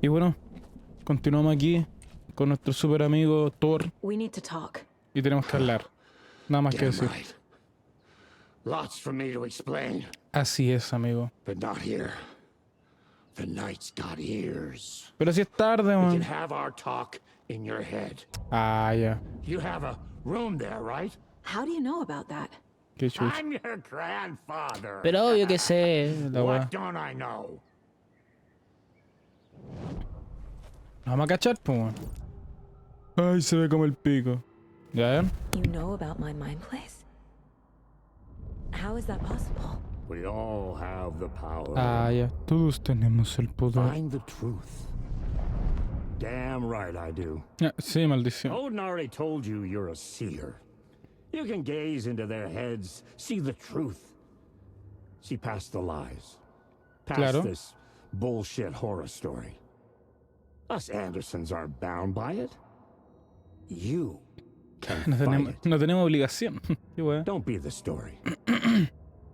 Y bueno, continuamos aquí con nuestro super amigo Thor We need to talk. y tenemos que hablar. Nada más que Damn decir. right. Lots for me to explain, Así es, amigo. but not here. The night's got ears. Pero si es tarde, We can man. have our talk in your head. Ah, ya. You have a room there, right? How do you know about that? Qué chucho. I'm your grandfather. Pero obvio que sé. La wea. What don't I know? Nos vamos a cachar, pues, weón. Ay, se ve como el pico. ¿Ya ven? You know about my mind place? How is that possible? We all have the power. Ah, ya. Todos tenemos el poder. Find the truth. Damn right I do. Ah, sí, maldición. Odin already told you you're a seer. You can gaze into their heads, see the truth. See past the lies. Past Claro. this bullshit horror story. Us Andersons aren't bound by it. You can No fight tenemos, it. no tenemos obligación. Qué wea. Don't be the story.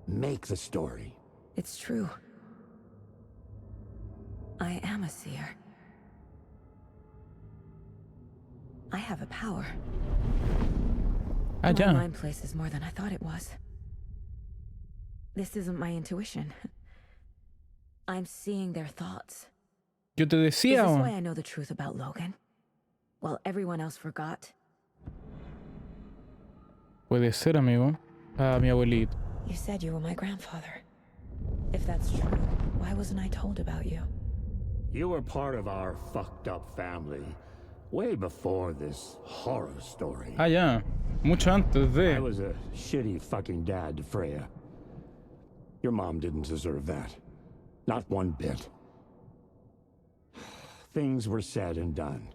Make the story. It's true. I am a seer. I have a power. Ah, My ya. mind place is more than I thought it was. This isn't my intuition. I'm seeing their thoughts. Yo te Is decía, this weón. why I know the truth about Logan? While everyone else forgot? Puede ser, amigo. Ah, mi abuelito. You said you were my grandfather. If that's true, why wasn't I told about you? You were part of our fucked up family way before this horror story. Ah, ya. Mucho antes I de. was a shitty fucking dad to Freya. Your mom didn't deserve that. Not one bit. Things were said and done.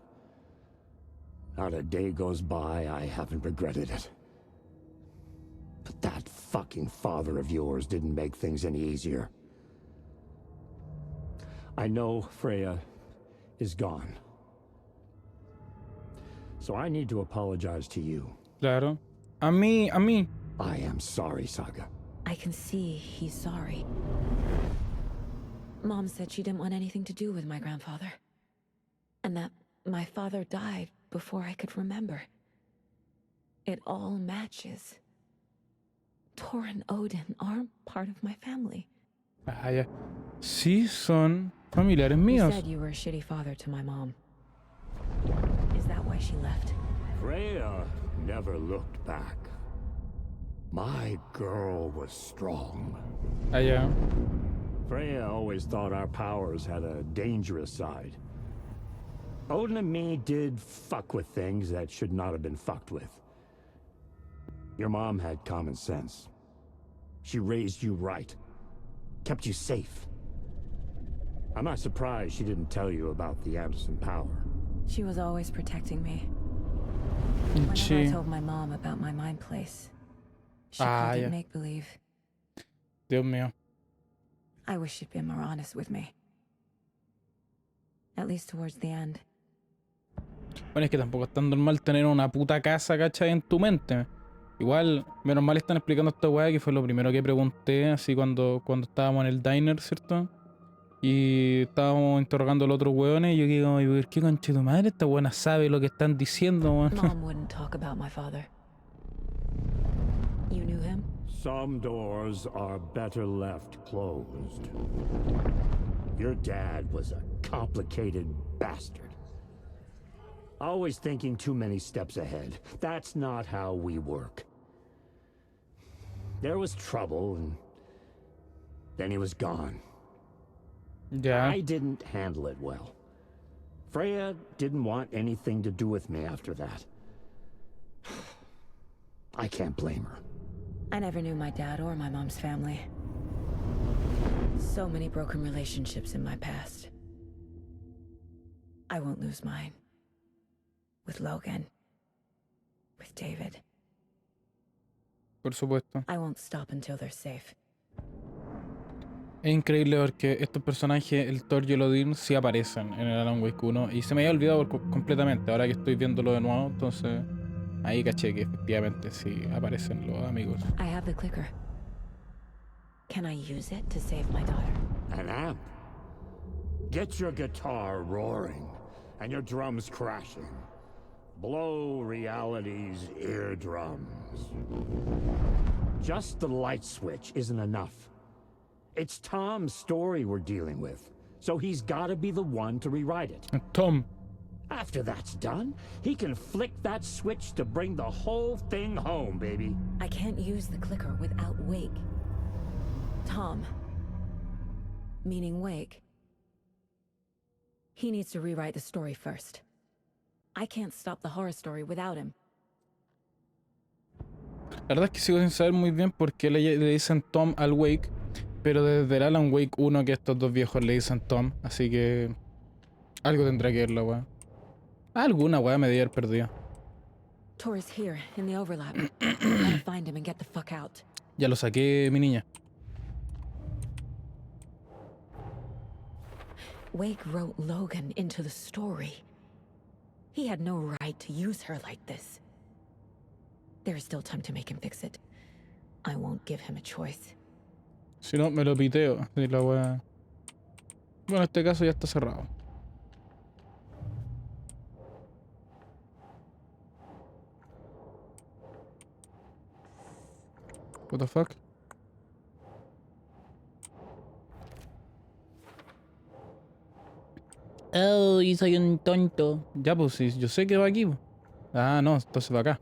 Not a day goes by I haven't regretted it. But that fucking father of yours didn't make things any easier. I know Freya is gone. So I need to apologize to you. Claro. A mí, a mí. I am sorry, Saga. I can see he's sorry. Mom said she didn't want anything to do with my grandfather. And that my father died before I could remember. It all matches. Thor and Odin aren't part of my family. Ah, ya. Sí, son familiares You míos. said you were a shitty father to my mom. Is that why she left? Freya never looked back. My girl was strong. Ah, ya. Freya always thought our powers had a dangerous side. Odin and me did fuck with things that should not have been fucked with. Your mom had common sense. She raised you right. Kept you safe. I'm not surprised she didn't tell you about the Anderson power. She was always protecting me. Whenever I Sí. told my mom about my mind place, she Ah, called yeah. it make-believe. Dios mío. I wish she'd been more honest with me. At least towards the end. Bueno, es que tampoco es tan normal tener una puta casa, ¿cachai? En tu mente. Igual, menos mal están explicando esta weá, que fue lo primero que pregunté, así cuando estábamos en el diner, ¿cierto? Y estábamos interrogando a los otros weones, y yo digo, ¿y por qué conche tu madre? Esta buena sabe lo que están diciendo, weón. Mom wouldn't talk about my father. You knew him? Some doors are better left closed. Your dad was a complicated bastard. Always thinking too many steps ahead. That's not how we work. There was trouble, and then he was gone. Ya. I didn't handle it well. Freya didn't want anything to do with me after that. I can't blame her. I never knew my dad or my mom's family. So many broken relationships in my past. I won't lose mine. With Logan. With David. Por supuesto. I won't stop until they're safe. Es increíble porque estos personajes, el Thor y el Odin, sí aparecen en el Alan Wake 1. Y se me había olvidado completamente. Ahora que estoy viéndolo de nuevo, entonces ahí caché que efectivamente sí aparecen los amigos. I have the clicker. Can I use it to save my daughter? An amp? Get your guitar roaring and your drums crashing. Blow reality's eardrums. Just the light switch isn't enough. It's Tom's story we're dealing with, so he's gotta be the one to rewrite it. Tom. After that's done, he can flick that switch to bring the whole thing home, baby. I can't use the clicker without Wake. Tom, meaning Wake, he needs to rewrite the story first. I can't stop the horror story without him. La verdad es que sigo sin saber muy bien por qué le dicen Tom al Wake, pero desde el Alan Wake 1 que estos dos viejos le dicen Tom, así que algo tendrá que ver la weá. Alguna weá me debe haber perdido. Tor is here in the overlap. Gotta find him and get the fuck out. Ya lo saqué, mi niña. Wake wrote Logan into the story. He had no right to use her like this. There is still time to make him fix it. I won't give him a choice. Si no, me lo piteo. Sí, la weá. Bueno, en este caso ya está cerrado. What the fuck? Oh, y soy un tonto. Ya, pues sí, yo sé que va aquí. Ah, no, entonces va acá.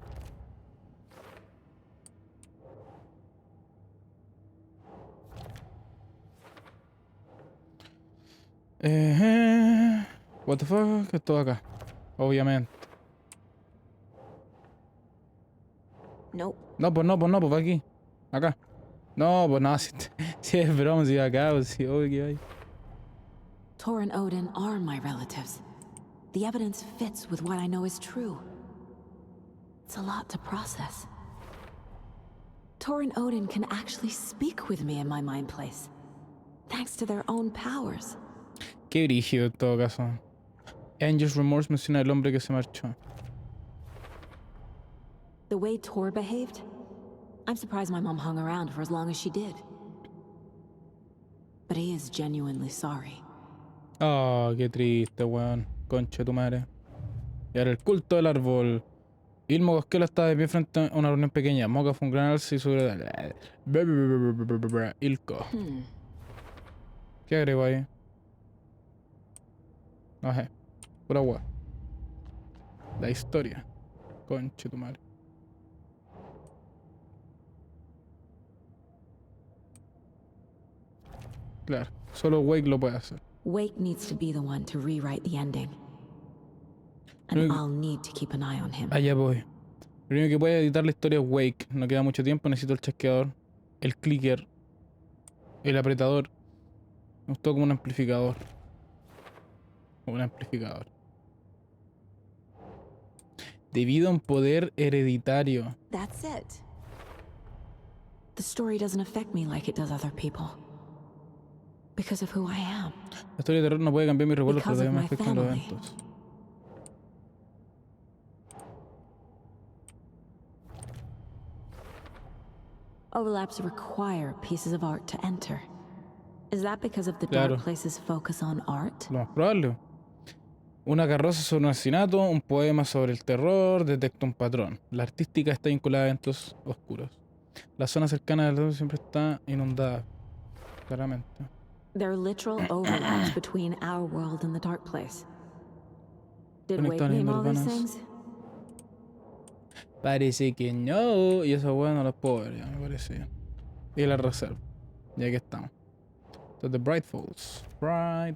What the fuck? Esto va acá. Obviamente. Nope. No, pues va aquí. Acá. No, pues no, si es broma, si va acá, pues sí, obvio que va ahí. Tor and Odin are my relatives. The evidence fits with what I know is true. It's a lot to process. Tor and Odin can actually speak with me in my mind place, thanks to their own powers. Qué brígido en todo caso. Angel's Remorse menciona al hombre que se marchó. The way Tor behaved, I'm surprised my mom hung around for as long as she did. But he is genuinely sorry. Oh, qué triste, weón. Concha de tu madre. Y ahora el culto del árbol. Ilmo Cosquela estaba de pie frente a una reunión pequeña. Moca fue un gran alce y sobre... Ilco. ¿Qué agrego ahí? No sé. Pura weá. La historia. Concha de tu madre. Claro. Solo Wake lo puede hacer. Wake needs to be the one to rewrite the ending. And I'll need to keep an eye on him. Allá voy. Lo único que puede editar la historia es Wake. No queda mucho tiempo, necesito el chasqueador, el clicker, el apretador. Me gustó como un amplificador. Como un amplificador. Debido a un poder hereditario. That's it. The story doesn't affect me like it does other people. Because of who I am. La historia de terror no puede cambiar mis recuerdos, pero Because todavía of me my afectan los family. eventos. Overlaps require pieces of art to enter. Is that because of the Claro. dark place's focus on art? Lo más probable. Una carroza sobre un asesinato, un poema sobre el terror, detecta un patrón. La artística está vinculada a eventos oscuros. La zona cercana del río siempre está inundada. Claramente. There are literal overlaps between our world and the dark place. Did Wake Conectados name all these urbanas. things? Parece que no. Y esa hueá no las puedo ver, ya me parece. Y la reserva. Y aquí estamos. Entonces, Bright Falls. Bright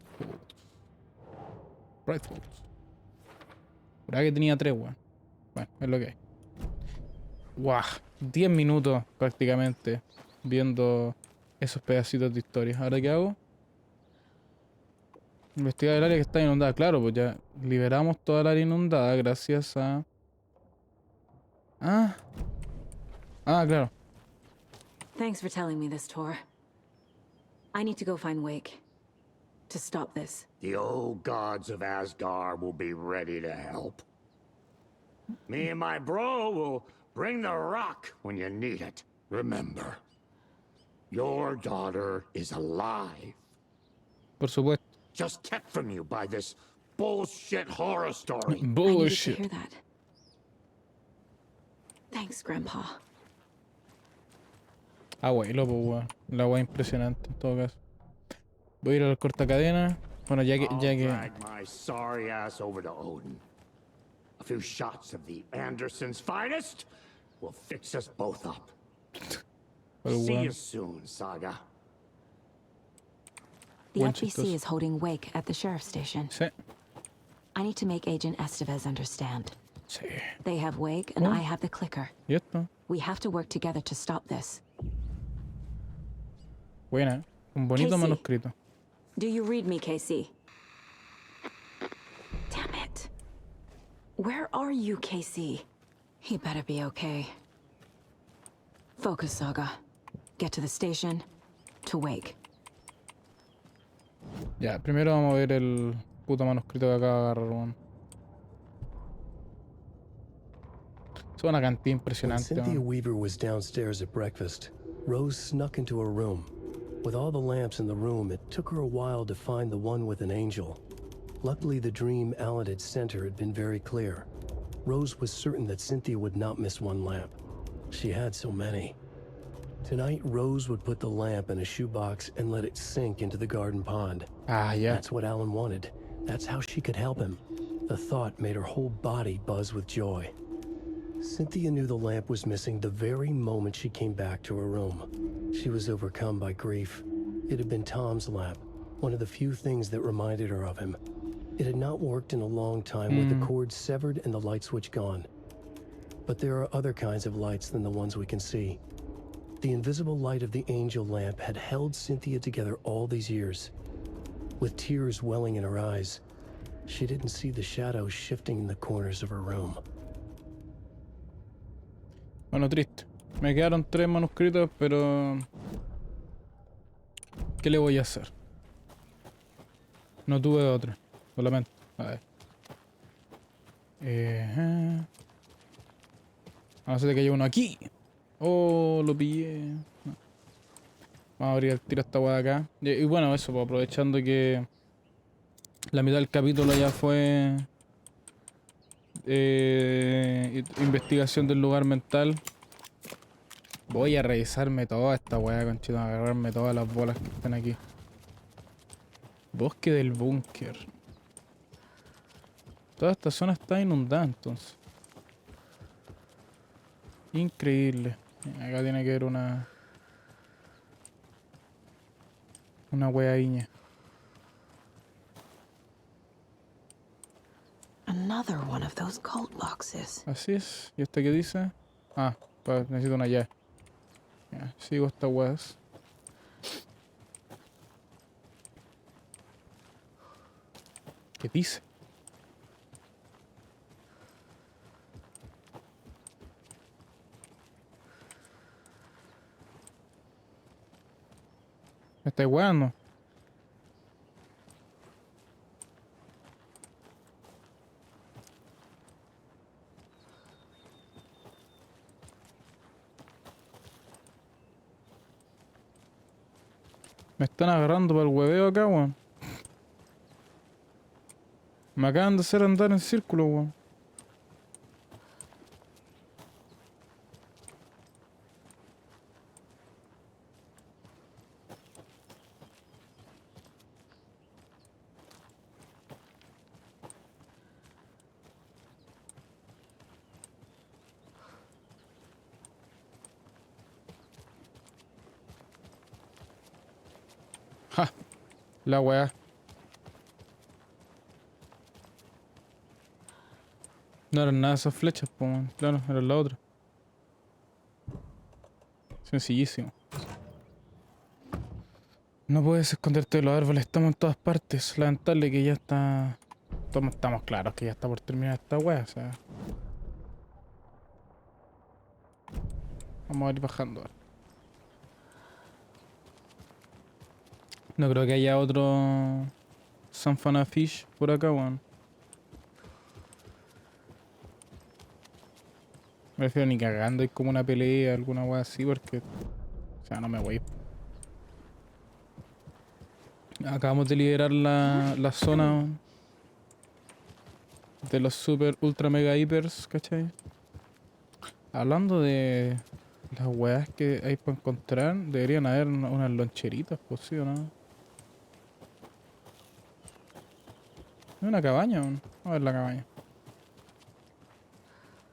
Falls. Por ahí que tenía 3, weón. Bueno, es lo que hay. Guau. 10 minutos prácticamente viendo esos pedacitos de historia. ¿Ahora qué hago? Investigar el área que está inundada. Claro, pues ya liberamos toda el área inundada gracias a... Ah, claro. Thanks for telling me this, Tor. I need to go find Wake. To stop this. The old gods of Asgard will be ready to help. Me and my bro will bring the rock when you need it. Remember, your daughter is alive. Por supuesto. just kept from you by this bullshit horror story. I needed to Bullshit. hear that. Thanks, Grandpa. Abuelo, pues weón. La weá impresionante en todo caso. Voy a ir al cortacadena. Bueno, ya I'll que. drag my sorry ass over to Odin. A few shots of the Andersons' finest will fix us both up. Pero See weón. you soon, Saga. The Buen FBC chistoso. is holding wake at the sheriff's station. Sí. I need to make Agent Estevez understand. Sí. They have wake and Oh. I have the clicker. ¿Y esto? We have to work together to stop this. Buena. Un bonito Casey. manuscrito. Do you read me, Casey? Damn it. Where are you, Casey? He better be okay. Focus, Saga. Get to the station. To wake. Ya, primero vamos a ver el puto manuscrito que acaba de agarrar, weón. Es una cantidad When impresionante, Cynthia weón. Weaver was downstairs at breakfast, Rose snuck into her room. With all the lamps in the room, it took her a while to find the one with an angel. Luckily, the dream Alan had sent her had been very clear. Rose was certain that Cynthia would not miss one lamp. She had so many. Tonight, Rose would put the lamp in a shoebox and let it sink into the garden pond. Ah, ya. That's what Alan wanted. That's how she could help him. The thought made her whole body buzz with joy. Cynthia knew the lamp was missing the very moment she came back to her room. She was overcome by grief. It had been Tom's lamp, one of the few things that reminded her of him. It had not worked in a long time with the cord severed and the light switch gone. But there are other kinds of lights than the ones we can see. The invisible light of the angel lamp had held Cynthia together all these years. With tears welling in her eyes, she didn't see the shadows shifting in the corners of her room. Bueno, triste. Me quedaron 3 manuscritos, pero... ¿Qué le voy a hacer? No tuve otra. Lo lamento. A ver. A no ser que haya uno aquí. Oh, lo pillé. No. Vamos a abrir el tiro a esta weá de acá. Y bueno, eso, pues, aprovechando que la mitad del capítulo ya fue investigación del lugar mental. Voy a revisarme toda esta weá, conchito, a agarrarme todas las bolas que están aquí. Bosque del búnker. Toda esta zona está inundada entonces. Increíble. Acá tiene que haber una weaiña. Another one of those cult boxes. Así es. ¿Y este qué dice? Ah, pues necesito una llave. Ya, sigo estas weas. ¿Qué dice? ¿Me estáis weando? Me están agarrando para el hueveo acá, weón. Me acaban de hacer andar en círculo, weón. Ja, la weá. No eran nada esas flechas, po, man. Claro, era la otra. Sencillísimo. No puedes esconderte de los árboles, estamos en todas partes. Lamentable que ya está... Estamos claros que ya está por terminar esta weá, o sea. Vamos a ir bajando ahora. No creo que haya otro Sanfana Fish por acá, weón. Me refiero ni cagando, hay como una pelea, alguna weá así, porque... O sea, no me voy. Acabamos de liderar la zona de los super ultra mega hipers, ¿cachai? Hablando de las weas que hay para encontrar, deberían haber unas loncheritas, pues sí o no. Es una cabaña, weón. Vamos a ver la cabaña.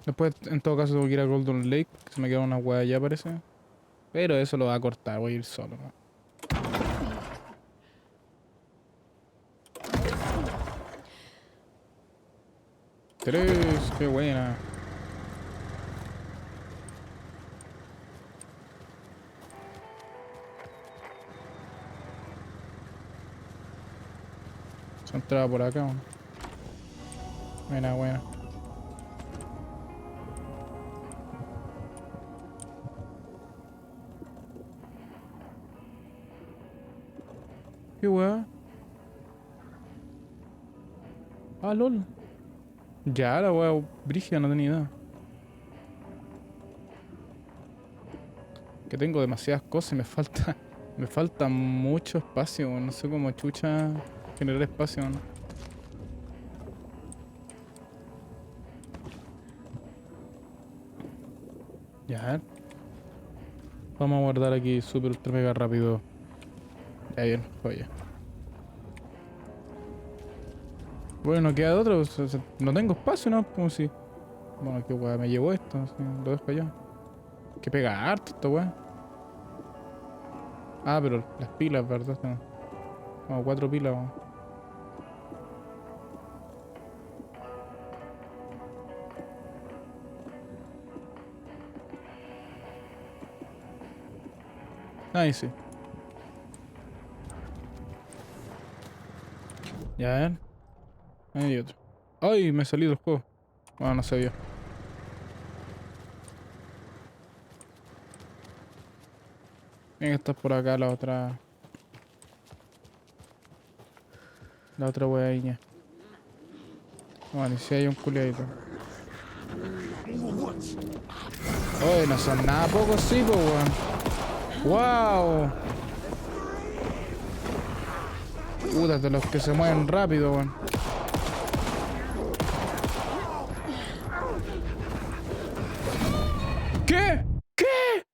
Después, en todo caso, tengo que ir a Golden Lake, que se me queda una wea allá, parece. Pero eso lo va a cortar, voy a ir solo, ¿no? Tres, qué buena. Se entraba por acá, weón. Buena, buena. ¿Qué weá? Ah, lol. Ya, la weá brígida, no tenía idea. Que tengo demasiadas cosas y me falta... Me falta mucho espacio, weón. No sé cómo chucha generar espacio, weón. Ya, a ver. Vamos a guardar aquí super ultra mega rápido. Ya bien, joya. Bueno, no queda de otro, no tengo espacio, ¿no? Como si... Bueno, qué weá, me llevo esto, así, lo dejo allá. Que pega harto esta weá. Ah, pero las pilas, ¿verdad? No. Como 4 pilas, weón. Ahí sí. Ya, a ver. Ahí hay otro. ¡Ay! Me salí del juego. Bueno, no se vio. Bien, esta es por acá la otra. La otra weaña. Bueno, y si hay un culiadito. Oye, no son nada pocos, sí, pues, weón. ¡Wow! Puta, de los que se mueven rápido, weón. ¿Qué? ¿Qué?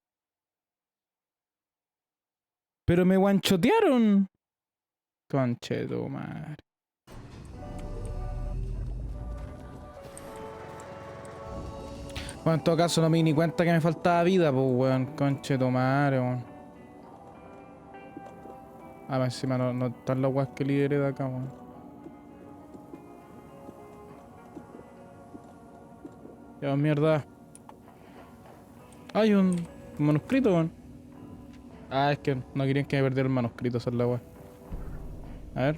Pero me guanchotearon. Conche tu madre. Bueno, en todo caso no me di ni cuenta que me faltaba vida, pues, weón. Conche tu madre, weón. Ah, más encima no están las weas que lideré de acá, weón. Ya, mierda. Hay un manuscrito, weón. Ah, es que no querían que me perdiera el manuscrito, esa es la wea. A ver.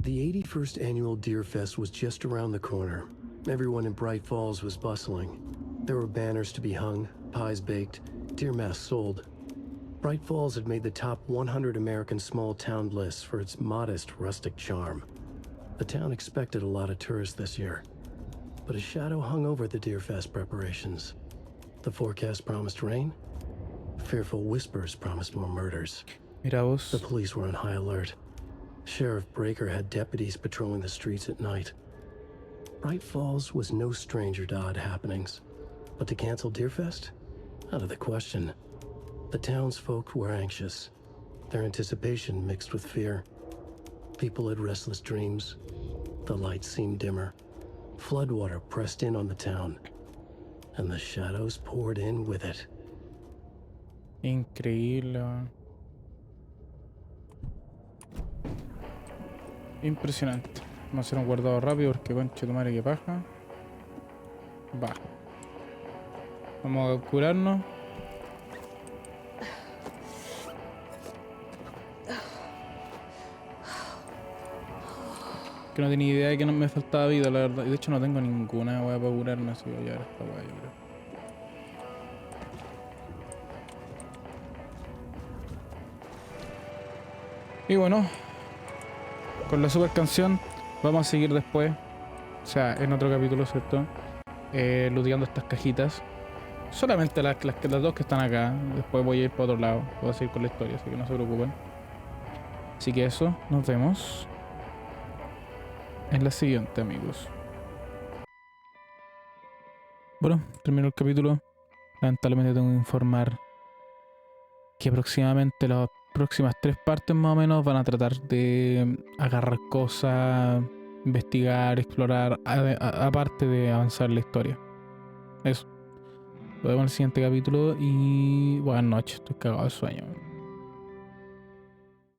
The 81st annual Deer Fest was just around the corner. Everyone in Bright Falls was bustling. There were banners to be hung, pies baked, deer masks sold. Bright Falls had made the top 100 American small town lists for its modest rustic charm. The town expected a lot of tourists this year, but a shadow hung over the Deer Fest preparations. The forecast promised rain. Fearful whispers promised more murders. Mira vos. The police were on high alert. Sheriff Breaker had deputies patrolling the streets at night. Bright Falls was no stranger to odd happenings, but to cancel Deerfest? Out of the question. The townsfolk were anxious, their anticipation mixed with fear. People had restless dreams. The lights seemed dimmer. Floodwater pressed in on the town, and the shadows poured in with it. Increíble, weón. Impresionante. Vamos a hacer un guardado rápido porque conche tu madre que paja. Va. Vamos a curarnos. Que no tenía idea de que no me faltaba vida, la verdad. Y de hecho no tengo ninguna wea para curarme, así que voy a llevar esta wea, yo creo. Y bueno, con la super canción vamos a seguir después, o sea, en otro capítulo, ¿cierto? Looteando estas cajitas. Solamente las dos que están acá. Después voy a ir para otro lado. Voy a seguir con la historia, así que no se preocupen. Así que eso, nos vemos en la siguiente, amigos. Bueno, terminó el capítulo. Lamentablemente tengo que informar que aproximadamente las próximas 3 partes más o menos van a tratar de agarrar cosas, investigar, explorar, aparte de avanzar la historia. Eso. Nos vemos en el siguiente capítulo y buenas noches. Estoy cagado de sueño.